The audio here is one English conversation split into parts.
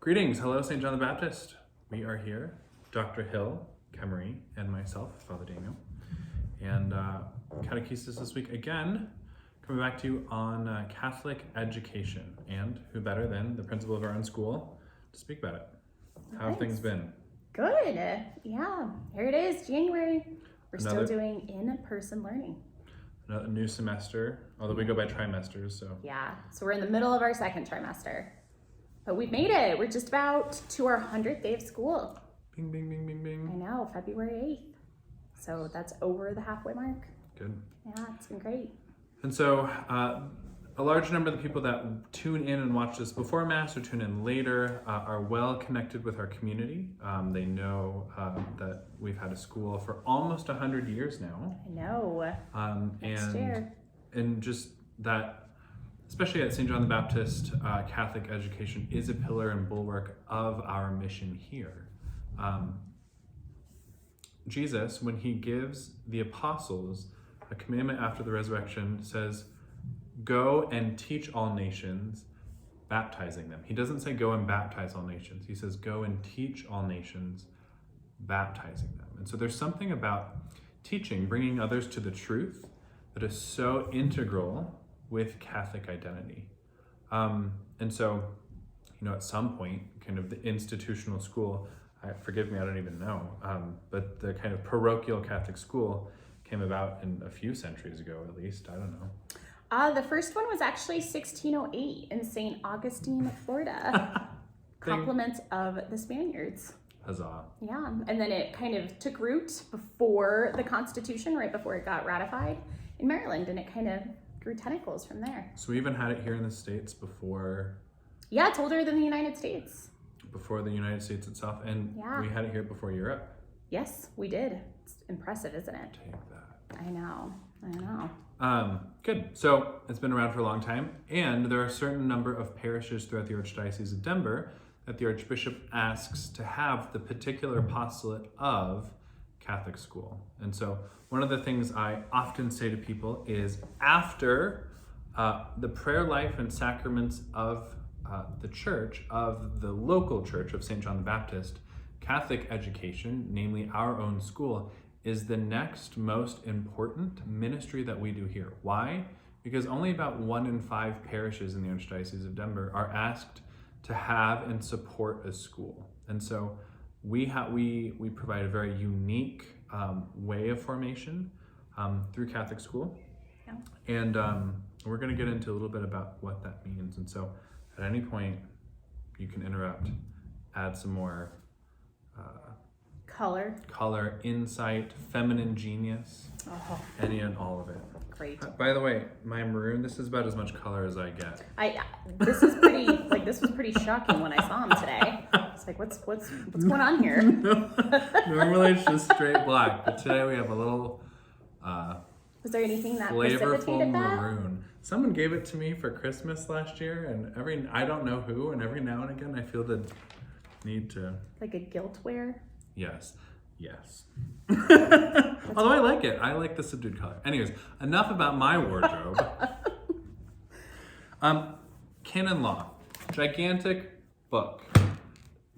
Greetings, hello St. John the Baptist. We are here, Dr. Hill, Kemery, and myself, Father Daniel. And Catechesis this week again, coming back to you on Catholic education. And who better than the principal of our own school to speak about it. How have things been? Good. Yeah, here it is, January. We're still doing in-person learning. Another new semester, although we go by trimesters, so. Yeah, so we're in the middle of our second trimester. But we've made it. We're just about to our 100th day of school. Bing, bing, bing, bing, bing. I know, February 8th. So that's over the halfway mark. Good. Yeah, it's been great. And so a large number of the people that tune in and watch this before Mass or tune in later are well connected with our community. They know that we've had a school for almost 100 years now. I know. Next year. And just that, especially at St. John the Baptist, Catholic education is a pillar and bulwark of our mission here. Jesus, when he gives the apostles a commandment after the resurrection, says, go and teach all nations, baptizing them. He doesn't say go and baptize all nations. He says go and teach all nations, baptizing them. And so there's something about teaching, bringing others to the truth that is so integral with Catholic identity. And so, at some point, kind of the institutional school, forgive me, I don't even know, but the kind of parochial Catholic school came about in a few centuries ago, at least, I don't know. The first one was actually 1608 in St. Augustine, Florida. Compliments of the Spaniards. Huzzah. Yeah, and then it kind of took root before the Constitution, right before it got ratified in Maryland, and it kind of grew tentacles from there. So we even had it here in the States before... Yeah, it's older than the United States. Before the United States itself, and we had it here before Europe. Yes, we did. It's impressive, isn't it? Take that. I know. Good. So it's been around for a long time, and there are a certain number of parishes throughout the Archdiocese of Denver that the Archbishop asks to have the particular apostolate of Catholic school. And so one of the things I often say to people is after the prayer life and sacraments of the church, of the local church of St. John the Baptist, Catholic education, namely our own school, is the next most important ministry that we do here. Why? Because only about 1 in 5 parishes in the Archdiocese of Denver are asked to have and support a school. And so we provide a very unique way of formation through Catholic school. Yeah. And we're going to get into a little bit about what that means. And so at any point, you can interrupt, add some more color, insight, feminine genius, any and all of it. Great. By the way, my maroon, this is about as much color as I get. This is pretty, this was pretty shocking when I saw him today. It's like, what's going on here? Normally it's just straight black, but today we have a little was there anything that flavorful precipitated that? maroon. Someone gave it to me for Christmas last year, and I don't know who, and every now and again I feel the need to... Like a guilt wear? Yes. Although I like it. I like the subdued color. Anyways, enough about my wardrobe. Canon Law, gigantic book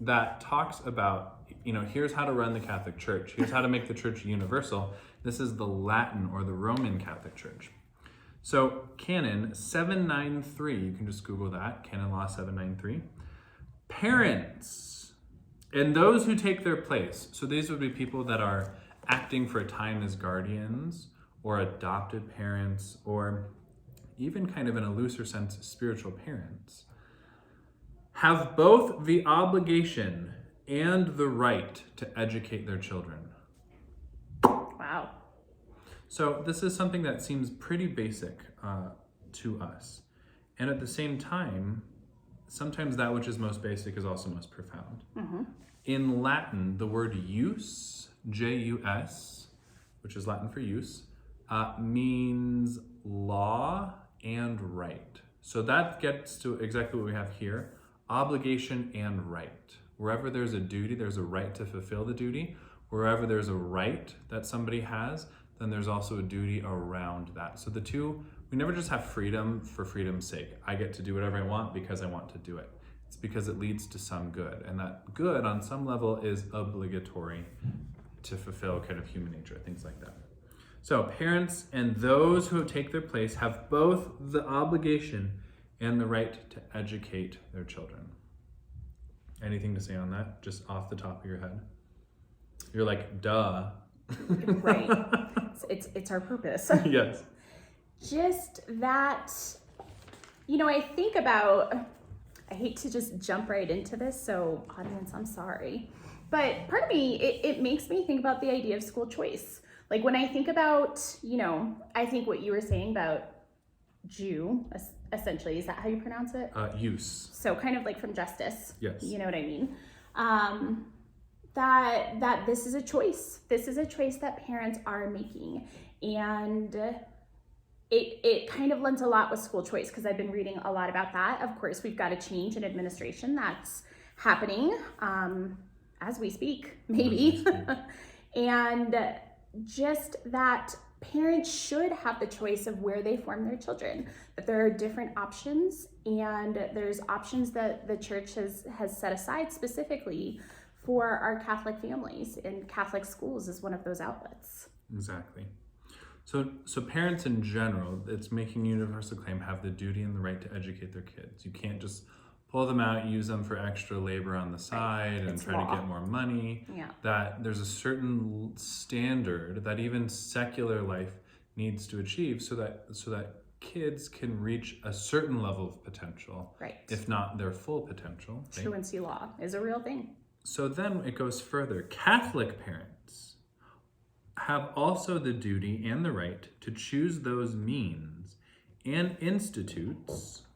that talks about, here's how to run the Catholic Church. Here's how to make the Church universal. This is the Latin or the Roman Catholic Church. So Canon 793, you can just Google that, Canon Law 793. Parents and those who take their place. So these would be people that are acting for a time as guardians or adopted parents or even kind of in a looser sense, spiritual parents, have both the obligation and the right to educate their children. Wow. So this is something that seems pretty basic to us. And at the same time, sometimes that which is most basic is also most profound. Mm-hmm. In Latin, the word jus, J-U-S, which is Latin for use, means law and right. So that gets to exactly what we have here, obligation and right. Wherever there's a duty, there's a right to fulfill the duty. Wherever there's a right that somebody has, then there's also a duty around that. So the two, we never just have freedom for freedom's sake. I get to do whatever I want because I want to do it. It's because it leads to some good, and that good on some level is obligatory to fulfill kind of human nature, things like that. So parents and those who take their place have both the obligation and the right to educate their children. Anything to say on that, just off the top of your head? You're like, duh. Right. It's our purpose. Yes. Just that, I think about, I hate to just jump right into this, so audience, I'm sorry. But part of me, it makes me think about the idea of school choice. Like when I think about, I think what you were saying about Jew, essentially, is that how you pronounce it? Use. So kind of like from justice. Yes. You know what I mean? That this is a choice. This is a choice that parents are making. And it kind of lends a lot with school choice, because I've been reading a lot about that. Of course, we've got a change in administration that's happening as we speak, maybe. And just that parents should have the choice of where they form their children, that there are different options, and there's options that the church has set aside specifically for our Catholic families, and Catholic schools is one of those outlets. Exactly. So parents in general, it's making universal claim, have the duty and the right to educate their kids. You can't just pull them out, use them for extra labor on the side, and It's try law. to get more money. Yeah. That there's a certain standard that even secular life needs to achieve so that kids can reach a certain level of potential, Right. if not their full potential. Right? Truancy law is a real thing. So then it goes further. Catholic parents have also the duty and the right to choose those means and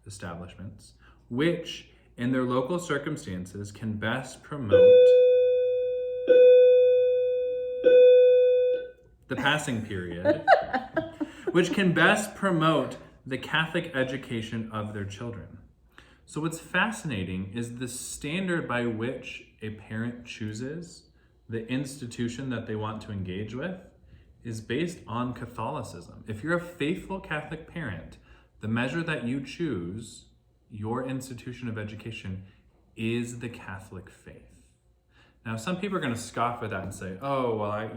establishments, which in their local circumstances can best promote the passing period, which can best promote the Catholic education of their children. So what's fascinating is the standard by which a parent chooses the institution that they want to engage with is based on Catholicism. If you're a faithful Catholic parent, the measure that you choose, your institution of education, is the Catholic faith. Now, some people are going to scoff at that and say, oh, well,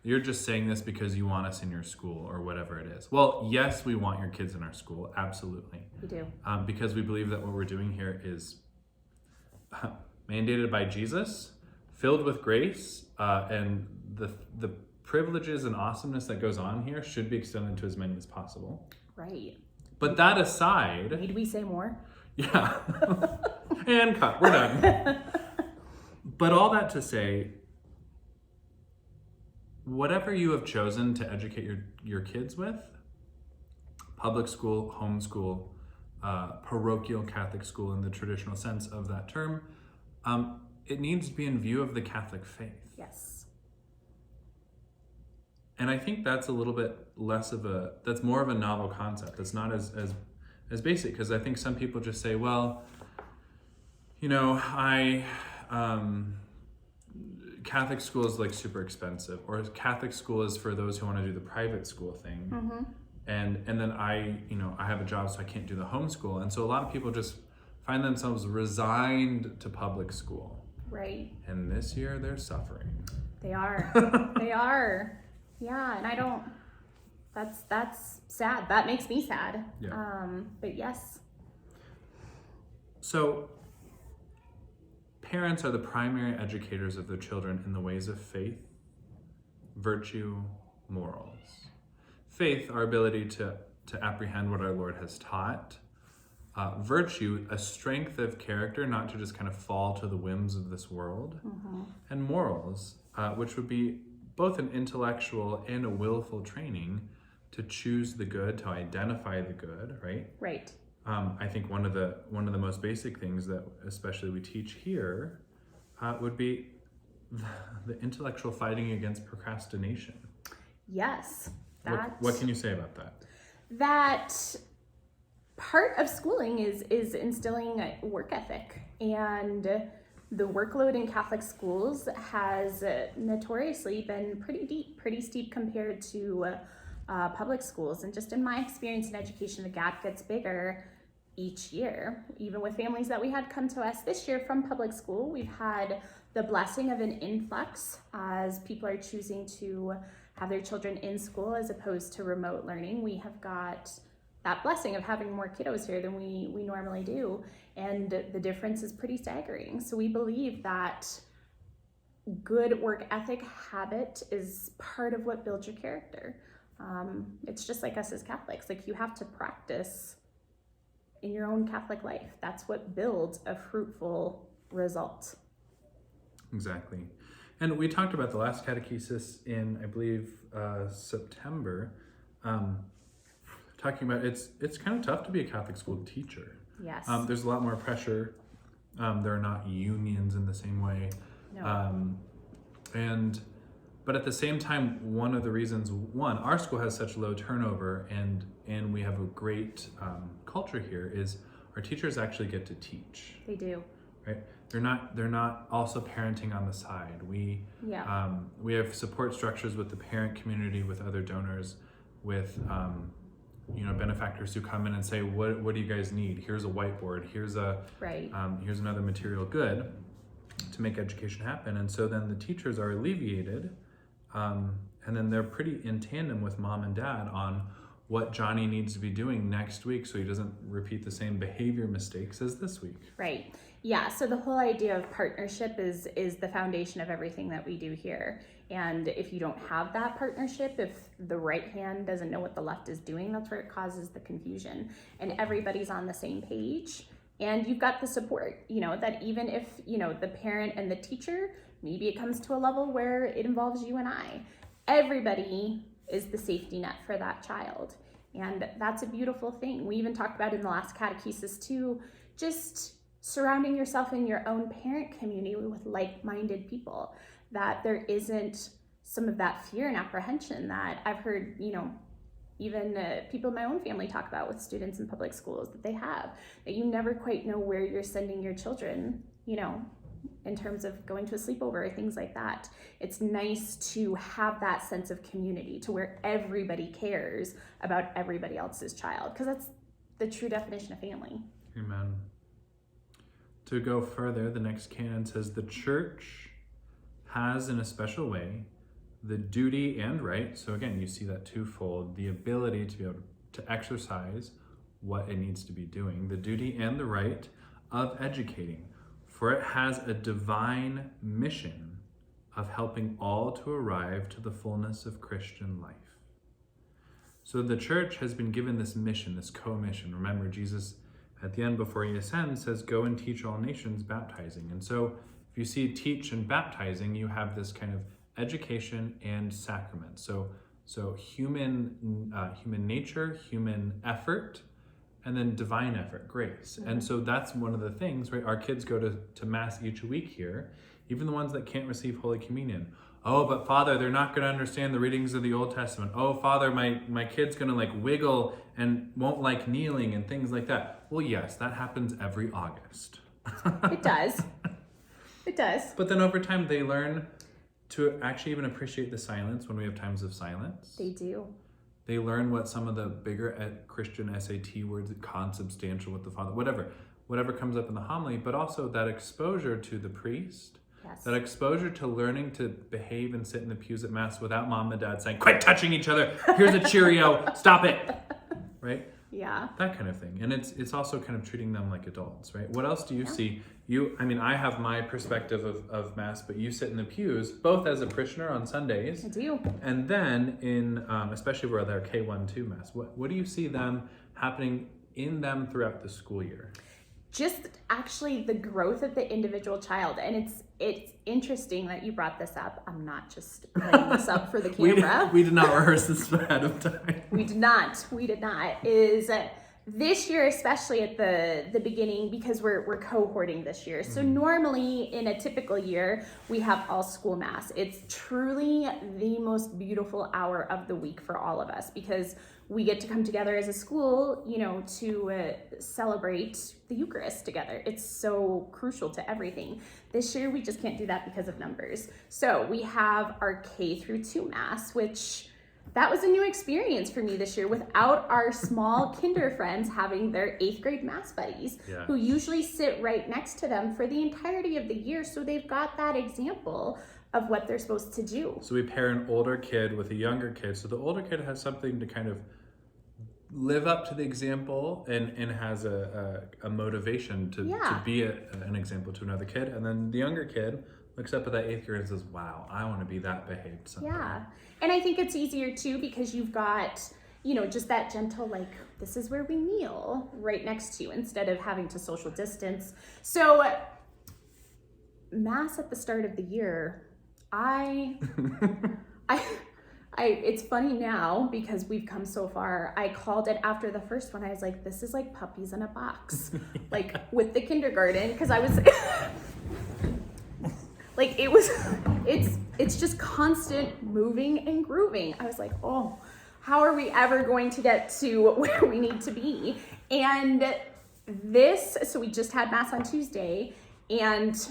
you're just saying this because you want us in your school or whatever it is. Well, yes, we want your kids in our school, absolutely. We do. Because we believe that what we're doing here is mandated by Jesus, filled with grace, and the privileges and awesomeness that goes on here should be extended to as many as possible. Right. But that aside... Need we say more? Yeah. And cut. We're done. But all that to say, whatever you have chosen to educate your kids with, public school, homeschool, parochial Catholic school in the traditional sense of that term, it needs to be in view of the Catholic faith. Yes. And I think that's a little bit that's more of a novel concept. It's not as basic, because I think some people just say, well, Catholic school is like super expensive, or Catholic school is for those who want to do the private school thing. Mm-hmm. And then I have a job, so I can't do the homeschool. And so a lot of people just find themselves resigned to public school. Right. And this year they're suffering. They are. They are. Yeah, and that's sad. That makes me sad. Yeah. But yes. So parents are the primary educators of their children in the ways of faith, virtue, morals. Faith, our ability to apprehend what our Lord has taught. Virtue, a strength of character, not to just kind of fall to the whims of this world. Mm-hmm. And morals, which would be both an intellectual and a willful training to choose the good, to identify the good, right? Right. I think one of the most basic things that especially we teach here would be the intellectual fighting against procrastination. Yes. What can you say about that? That part of schooling is instilling a work ethic, and the workload in Catholic schools has notoriously been pretty steep compared to public schools. And just in my experience in education, the gap gets bigger each year. Even with families that we had come to us this year from public school, we've had the blessing of an influx as people are choosing to have their children in school as opposed to remote learning. We have got that blessing of having more kiddos here than we normally do, and the difference is pretty staggering. So we believe that good work ethic habit is part of what builds your character. It's just like us as Catholics, like you have to practice in your own Catholic life. That's what builds a fruitful result. Exactly. And we talked about the last catechesis in, I believe, September, talking about it's kind of tough to be a Catholic school teacher. Yes. There's a lot more pressure. There are not unions in the same way. No. But at the same time, one of the reasons, our school has such low turnover and we have a great culture here is our teachers actually get to teach. They do. Right? They're not also parenting on the side. We have support structures with the parent community, with other donors, with benefactors who come in and say, what do you guys need? Here's a whiteboard. Here's another material good to make education happen. And so then the teachers are alleviated, and then they're pretty in tandem with mom and dad on what Johnny needs to be doing next week so he doesn't repeat the same behavior mistakes as this week. Right. Yeah, so the whole idea of partnership is the foundation of everything that we do here. And if you don't have that partnership, if the right hand doesn't know what the left is doing, that's where it causes the confusion. And everybody's on the same page. And you've got the support, that even if, the parent and the teacher, maybe it comes to a level where it involves you and I, everybody is the safety net for that child. And that's a beautiful thing. We even talked about in the last catechesis too, just surrounding yourself in your own parent community with like-minded people, that there isn't some of that fear and apprehension that I've heard, even people in my own family talk about with students in public schools that they have, that you never quite know where you're sending your children, in terms of going to a sleepover or things like that. It's nice to have that sense of community to where everybody cares about everybody else's child, because that's the true definition of family. Amen. To go further, the next canon says the church has in a special way the duty and right, so again, you see that twofold, the ability to be able to exercise what it needs to be doing, the duty and the right of educating, for it has a divine mission of helping all to arrive to the fullness of Christian life. So the church has been given this mission, this co-mission. Remember, Jesus at the end before he ascends says, go and teach all nations, baptizing. And so if you see teach and baptizing, you have this kind of education and sacrament. So human nature, human effort, and then divine effort, grace. Mm-hmm. And so that's one of the things, right? Our kids go to Mass each week here, even the ones that can't receive Holy Communion. Oh, but Father, they're not going to understand the readings of the Old Testament. Oh, Father, my kid's going to wiggle and won't like kneeling and things like that. Well, yes, that happens every August. It does. It does. But then over time, they learn to actually even appreciate the silence when we have times of silence. They do. They learn what some of the bigger Christian SAT words, consubstantial with the Father, whatever comes up in the homily, but also that exposure to the priest, yes. That exposure to learning to behave and sit in the pews at Mass without mom and dad saying, quit touching each other, here's a Cheerio, stop it, right? Yeah. That kind of thing. And it's also kind of treating them like adults, right? What else do you see? I have my perspective of Mass, but you sit in the pews, both as a parishioner on Sundays. I do. And then in, especially where they're K1-2 Mass, what do you see them happening in them throughout the school year? Just actually the growth of the individual child. And it's interesting that you brought this up. I'm not just playing this up for the camera. We did not rehearse this ahead of time. We did not. Is this year, especially at the beginning, because we're cohorting this year. So normally in a typical year, we have all school Mass. It's truly the most beautiful hour of the week for all of us, because we get to come together as a school, to celebrate the Eucharist together. It's so crucial to everything. This year, we just can't do that because of numbers. So we have our K-2 Mass, which that was a new experience for me this year without our small kinder friends having their 8th grade mass buddies who usually sit right next to them for the entirety of the year. So they've got that example of what they're supposed to do. So we pair an older kid with a younger kid. So the older kid has something to kind of live up to the example and has a motivation to be an example to another kid. And then the younger kid looks up at that 8th grader and says, wow, I want to be that behaved someday. Yeah. And I think it's easier too because you've got, just that gentle, like, this is where we kneel right next to you instead of having to social distance. So Mass at the start of the year, it's funny now because we've come so far. I called it after the first one. I was like, this is like puppies in a box, like with the kindergarten. Because I was like, it's just constant moving and grooving. I was like, oh, how are we ever going to get to where we need to be? And so we just had Mass on Tuesday, and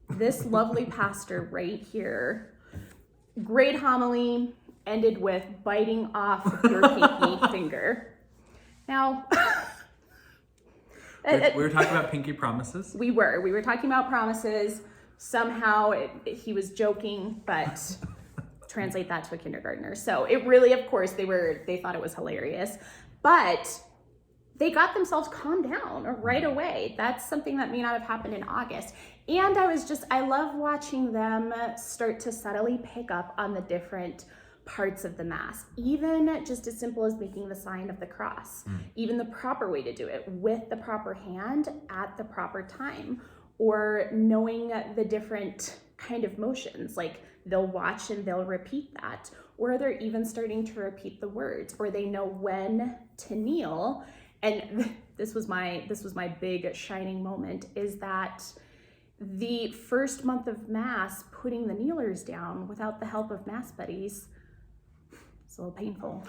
this lovely pastor right here, great homily, ended with biting off your pinky finger. Now, we were talking about pinky promises. We were talking about promises. Somehow he was joking, but translate that to a kindergartner. So it really, of course, they thought it was hilarious, but they got themselves calmed down right away. That's something that may not have happened in August. And I love watching them start to subtly pick up on the different parts of the Mass, even just as simple as making the sign of the cross, even the proper way to do it with the proper hand at the proper time, or knowing the different kind of motions, like they'll watch and they'll repeat that, or they're even starting to repeat the words, or they know when to kneel. And this was my big shining moment, is that the first month of Mass, putting the kneelers down without the help of Mass buddies, it's a little painful.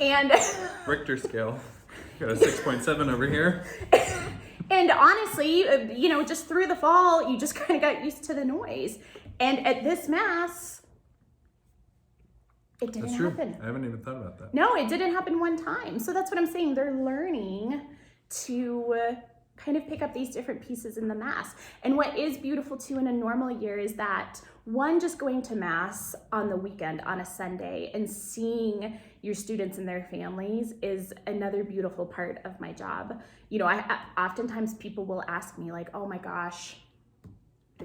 And Richter scale, got a 6.7 over here. And honestly, just through the fall, you just kind of got used to the noise. And at this Mass, it didn't happen. I haven't even thought about that. No, it didn't happen one time. So that's what I'm saying. They're learning to kind of pick up these different pieces in the Mass. And what is beautiful too in a normal year is that, one, just going to Mass on the weekend on a Sunday and seeing your students and their families is another beautiful part of my job. I oftentimes people will ask me like, oh my gosh,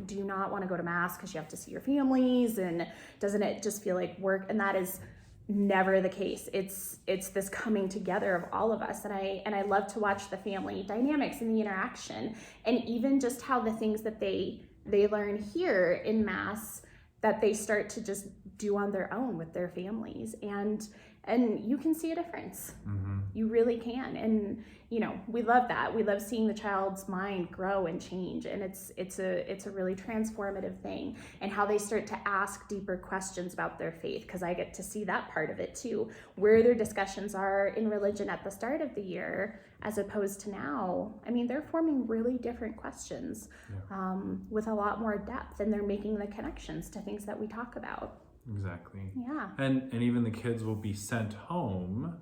do you not want to go to Mass because you have to see your families, and doesn't it just feel like work? And that is never the case. It's this coming together of all of us, and I love to watch the family dynamics and the interaction, and even just how the things that they learn here in Mass that they start to just do on their own with their families, and you can see a difference. You really can. And we love that. We love seeing the child's mind grow and change, and it's a really transformative thing, and how they start to ask deeper questions about their faith, because I get to see that part of it too, where their discussions are in religion at the start of the year as opposed to now. I mean, they're forming really different questions with a lot more depth, and they're making the connections to things that we talk about. Exactly. Yeah. And even the kids will be sent home,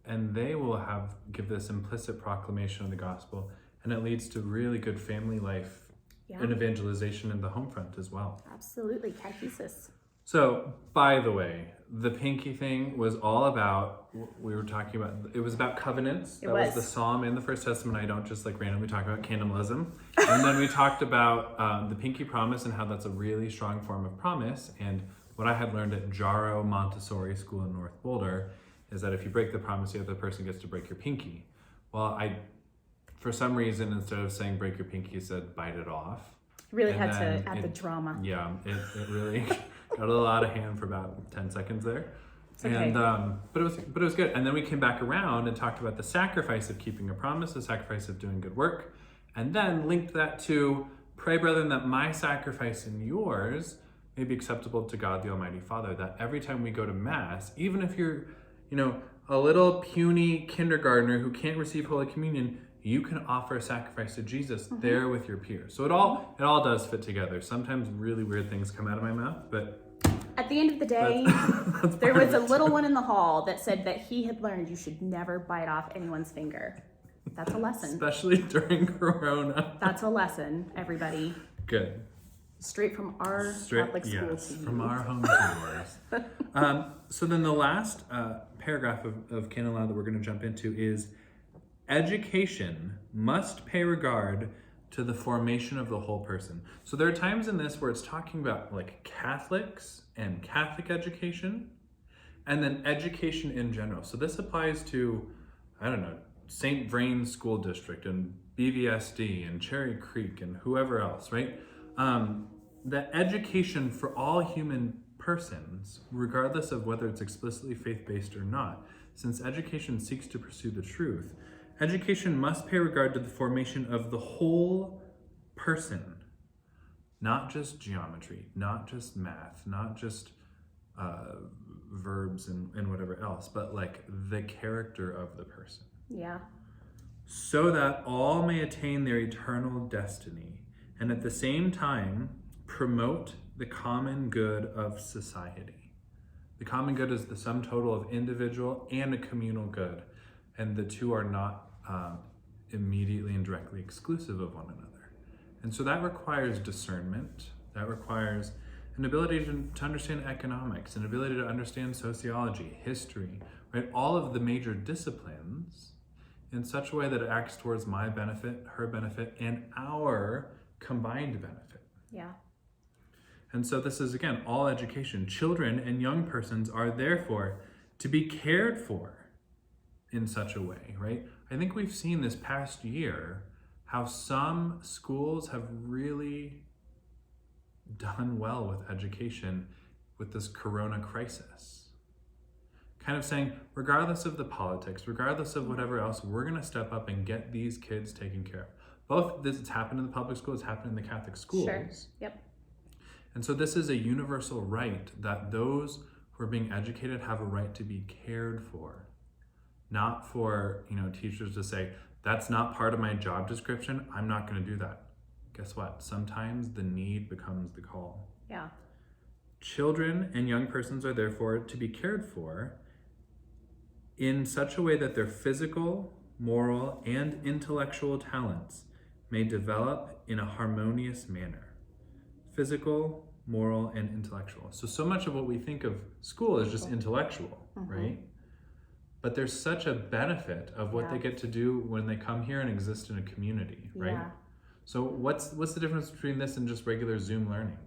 and they will give this implicit proclamation of the gospel, and it leads to really good family life and evangelization in the home front as well. Absolutely. Catechesis. So, by the way, the pinky thing was all about, we were talking about, it was about covenants. That was the Psalm in the First Testament. I don't just randomly talk about cannibalism. And then we talked about the pinky promise and how that's a really strong form of promise. And what I had learned at Jarrow Montessori School in North Boulder is that if you break the promise, the other person gets to break your pinky. Well, for some reason, instead of saying break your pinky, it said bite it off. Really had to add the drama. Yeah, it really got a little out of hand for about 10 seconds there. Okay. And but it was good. And then we came back around and talked about the sacrifice of keeping a promise, the sacrifice of doing good work, and then linked that to pray, brethren, that my sacrifice and yours may be acceptable to God the Almighty Father. That every time we go to Mass, even if you're a little puny kindergartner who can't receive Holy Communion, you can offer a sacrifice to Jesus there with your peers. So it all does fit together. Sometimes really weird things come out of my mouth, but at the end of the day, That's there part was of a it. little one in the hall that said that he had learned you should never bite off anyone's finger. That's a lesson. Especially during Corona. That's a lesson, everybody. Good. Straight from our Catholic school yes, to you. from our home to yours. So then the last paragraph of Canon Law that we're going to jump into is education must pay regard to the formation of the whole person. So there are times in this where it's talking about like Catholics and Catholic education, and then education in general. So this applies to, I don't know, St. Vrain School District and BVSD and Cherry Creek and whoever else, right? That education for all human persons, regardless of whether it's explicitly faith-based or not, since education seeks to pursue the truth, education must pay regard to the formation of the whole person, not just geometry, not just math, not just verbs and whatever else, but like the character of the person. Yeah. So that all may attain their eternal destiny, and at the same time promote the common good of society. The common good is the sum total of individual and a communal good, and the two are not immediately and directly exclusive of one another. And so that requires discernment, that requires an ability to understand economics, an ability to understand sociology, history, right? All of the major disciplines in such a way that it acts towards my benefit, her benefit, and our combined benefit. Yeah. And so this is, again, all education. Children and young persons are therefore to be cared for in such a way, right? I think we've seen this past year how some schools have really done well with education with this Corona crisis. Kind of saying, regardless of the politics, regardless of whatever else, we're going to step up and get these kids taken care of. Both this has happened in the public schools, it's happened in the Catholic schools. Sure. Yep. And so this is a universal right that those who are being educated have a right to be cared for. Not for, teachers to say, that's not part of my job description, I'm not going to do that. Guess what? Sometimes the need becomes the call. Yeah. Children and young persons are therefore to be cared for in such a way that their physical, moral, and intellectual talents may develop in a harmonious manner. Physical, moral, and intellectual. So much of what we think of school is just intellectual, right? But there's such a benefit of what they get to do when they come here and exist in a community, right? Yeah. So what's the difference between this and just regular Zoom learning?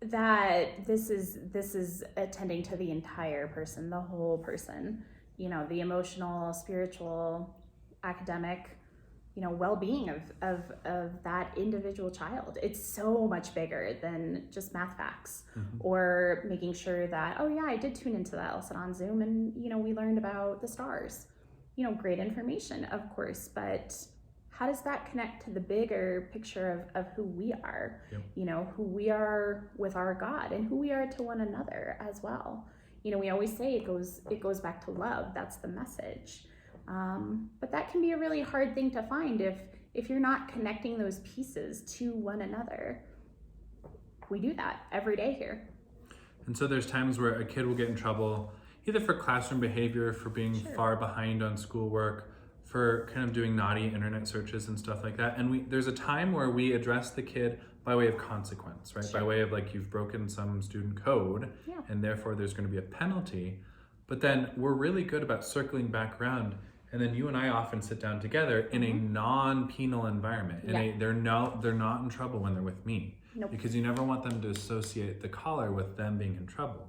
That this is attending to the entire person, the whole person, the emotional, spiritual, academic, well-being of that individual child. It's so much bigger than just math facts or making sure that, oh yeah, I did tune into that lesson on Zoom and, we learned about the stars, great information, of course, but how does that connect to the bigger picture of who we are, who we are with our God and who we are to one another as well. We always say it goes back to love. That's the message. But that can be a really hard thing to find if you're not connecting those pieces to one another. We do that every day here. And so there's times where a kid will get in trouble either for classroom behavior, for being far behind on schoolwork, for kind of doing naughty internet searches and stuff like that. And there's a time where we address the kid by way of consequence, right? By way of like, you've broken some student code and therefore there's going to be a penalty. But then we're really good about circling back around. And then you and I often sit down together in a non-penal environment. They're not in trouble when they're with me. Nope. Because you never want them to associate the caller with them being in trouble.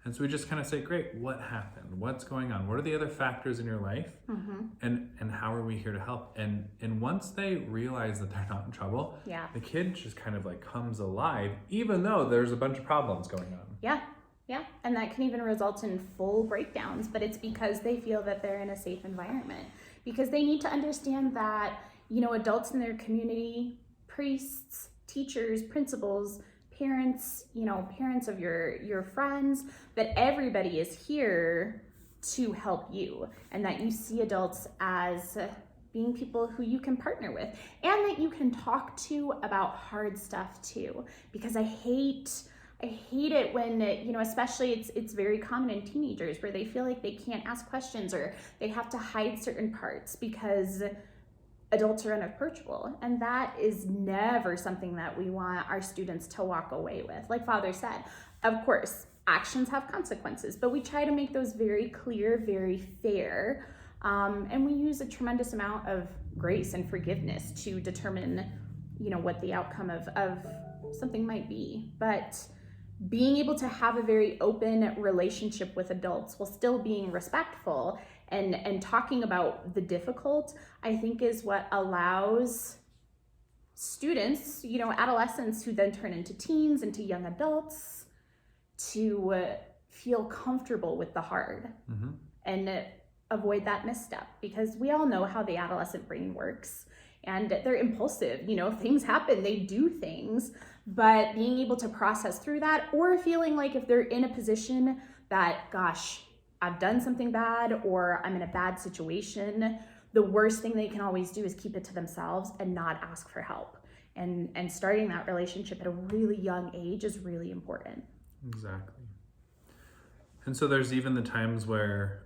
And so we just kind of say, great, what happened? What's going on? What are the other factors in your life? And how are we here to help? And once they realize that they're not in trouble, the kid just kind of like comes alive, even though there's a bunch of problems going on. Yeah, and that can even result in full breakdowns, but it's because they feel that they're in a safe environment. Because they need to understand that, adults in their community, priests, teachers, principals, parents, parents of your friends, that everybody is here to help you, and that you see adults as being people who you can partner with and that you can talk to about hard stuff too. Because I hate I hate it when, especially it's very common in teenagers where they feel like they can't ask questions or they have to hide certain parts because adults are unapproachable. And that is never something that we want our students to walk away with. Like Father said, of course, actions have consequences, but we try to make those very clear, very fair. And we use a tremendous amount of grace and forgiveness to determine, what the outcome of something might be. But being able to have a very open relationship with adults while still being respectful and talking about the difficult, I think is what allows students, adolescents who then turn into teens, into young adults, to feel comfortable with the hard and avoid that misstep, because we all know how the adolescent brain works and they're impulsive, things happen, they do things, but being able to process through that, or feeling like if they're in a position that, gosh, I've done something bad or I'm in a bad situation, the worst thing they can always do is keep it to themselves and not ask for help. And starting that relationship at a really young age is really important. Exactly. And so there's even the times where,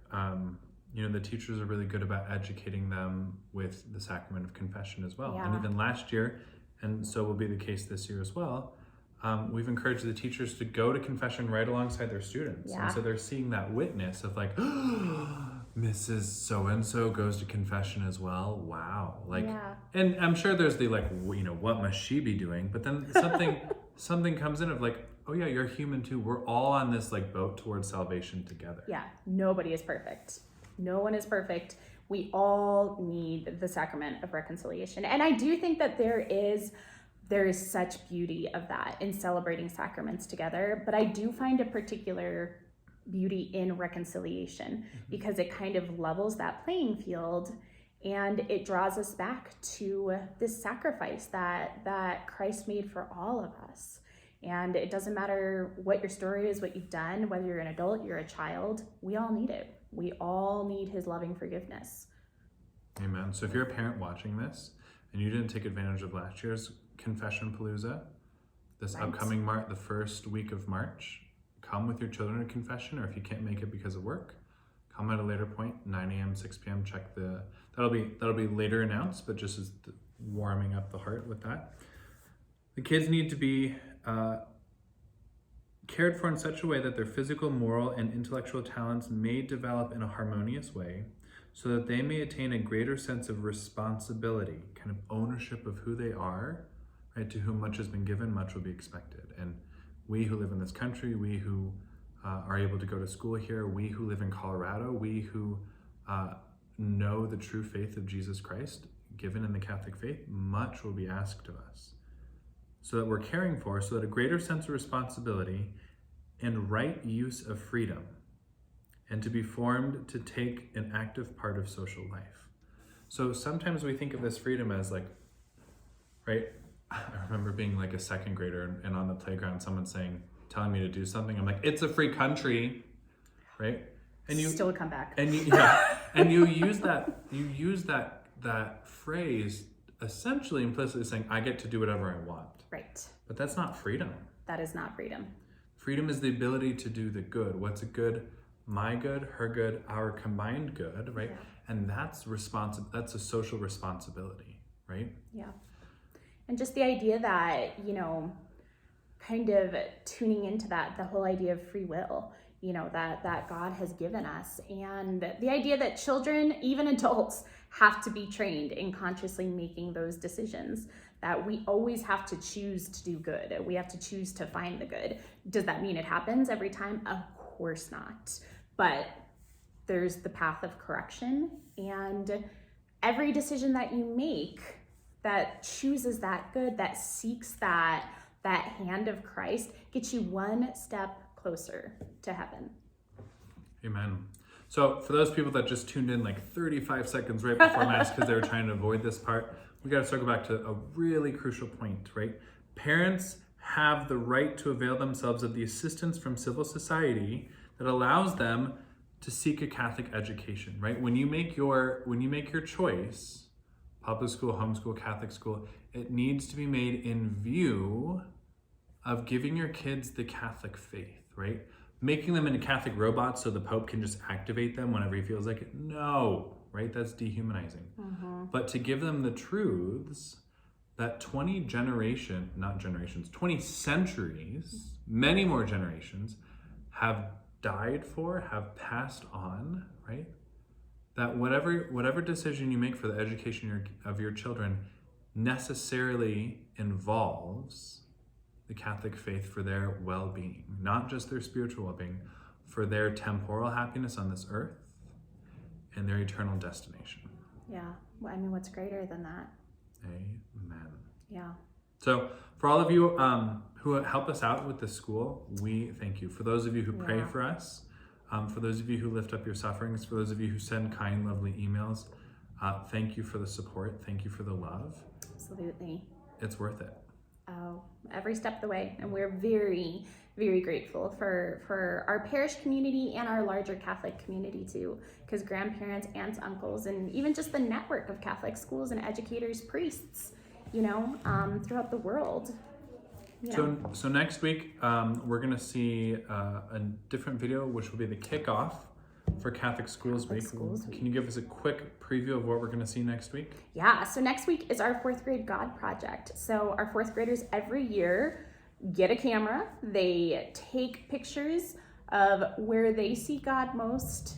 the teachers are really good about educating them with the sacrament of confession as well. Yeah. And even last year, and so will be the case this year as well, we've encouraged the teachers to go to confession right alongside their students. Yeah. And so they're seeing that witness of like, Mrs. So-and-so goes to confession as well. Wow. And I'm sure there's the what must she be doing? But then something comes in of like, oh yeah, you're human too. We're all on this boat towards salvation together. Yeah, nobody is perfect. No one is perfect. We all need the sacrament of reconciliation. And I do think that there is such beauty of that in celebrating sacraments together, but I do find a particular beauty in reconciliation because it kind of levels that playing field and it draws us back to this sacrifice that Christ made for all of us. And it doesn't matter what your story is, what you've done, whether you're an adult, you're a child, we all need it. We all need his loving forgiveness. Amen. So if you're a parent watching this and you didn't take advantage of last year's Confession Palooza, this upcoming the first week of March, come with your children to confession, or if you can't make it because of work, come at a later point, 9 a.m., 6 p.m. That'll be later announced, but just as warming up the heart with that. The kids need to be cared for in such a way that their physical, moral, and intellectual talents may develop in a harmonious way so that they may attain a greater sense of responsibility, kind of ownership of who they are, right? To whom much has been given, much will be expected. And we who live in this country, we who are able to go to school here, we who live in Colorado, we who know the true faith of Jesus Christ, given in the Catholic faith, much will be asked of us. So that we're caring for, so that a greater sense of responsibility and right use of freedom, and to be formed to take an active part of social life. So sometimes we think of this freedom as right? I remember being a second grader and on the playground, someone telling me to do something. I'm like, it's a free country, right? And you still come back. And you use that phrase essentially implicitly saying, I get to do whatever I want. Right. But that's not freedom. That is not freedom. Freedom is the ability to do the good. What's a good? My good, her good, our combined good, right? Yeah. And that's a social responsibility, right? Yeah. And just the idea that, kind of tuning into that, the whole idea of free will, that God has given us. And the idea that children, even adults, have to be trained in consciously making those decisions, that we always have to choose to do good. We have to choose to find the good. Does that mean it happens every time? Of course not. But there's the path of correction, and every decision that you make that chooses that good, that seeks that hand of Christ, gets you one step closer to heaven. Amen. So for those people that just tuned in 35 seconds right before Mass because they were trying to avoid this part, we got to circle back to a really crucial point, right? Parents have the right to avail themselves of the assistance from civil society that allows them to seek a Catholic education, right? When you make your choice, public school, homeschool, Catholic school, it needs to be made in view of giving your kids the Catholic faith, right? Making them into Catholic robots so the Pope can just activate them whenever he feels like it. No, right? That's dehumanizing. But to give them the truths that 20 centuries, many more generations have died for, have passed on, right? That whatever decision you make for the education of your children necessarily involves the Catholic faith for their well-being, not just their spiritual well-being, for their temporal happiness on this earth and their eternal destination. Yeah. Well, I mean, what's greater than that? Amen. Yeah. So for all of you who help us out with the school, we thank you. For those of you who pray for us, for those of you who lift up your sufferings, for those of you who send kind, lovely emails, thank you for the support. Thank you for the love. Absolutely. It's worth it. Oh, every step of the way. And we're very, very grateful for our parish community and our larger Catholic community too, because grandparents, aunts, uncles, and even just the network of Catholic schools and educators, priests, throughout the world. So next week, we're going to see a different video, which will be the kickoff for Catholic Schools Week. Can you give us a quick preview of what we're going to see next week? Yeah, so next week is our 4th grade God project. So our 4th graders every year get a camera. They take pictures of where they see God most,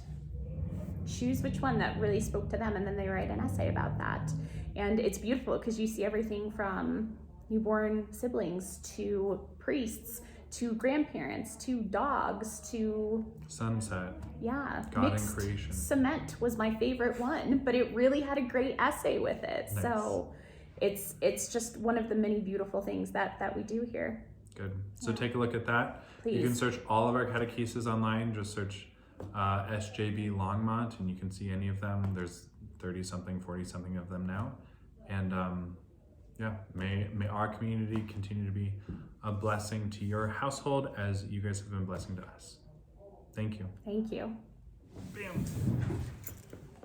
choose which one that really spoke to them, and then they write an essay about that. And it's beautiful because you see everything from newborn siblings to priests to grandparents to dogs to sunset. Yeah, God mixed and creation. Cement was my favorite one, but it really had a great essay with it. Nice. So it's just one of the many beautiful things that we do here. Good. So take a look at that. Please. You can search all of our catechesis online. Just search SJB Longmont, and you can see any of them. There's 30-something, 40-something of them now. And may our community continue to be a blessing to your household as you guys have been a blessing to us. Thank you. Thank you. Bam.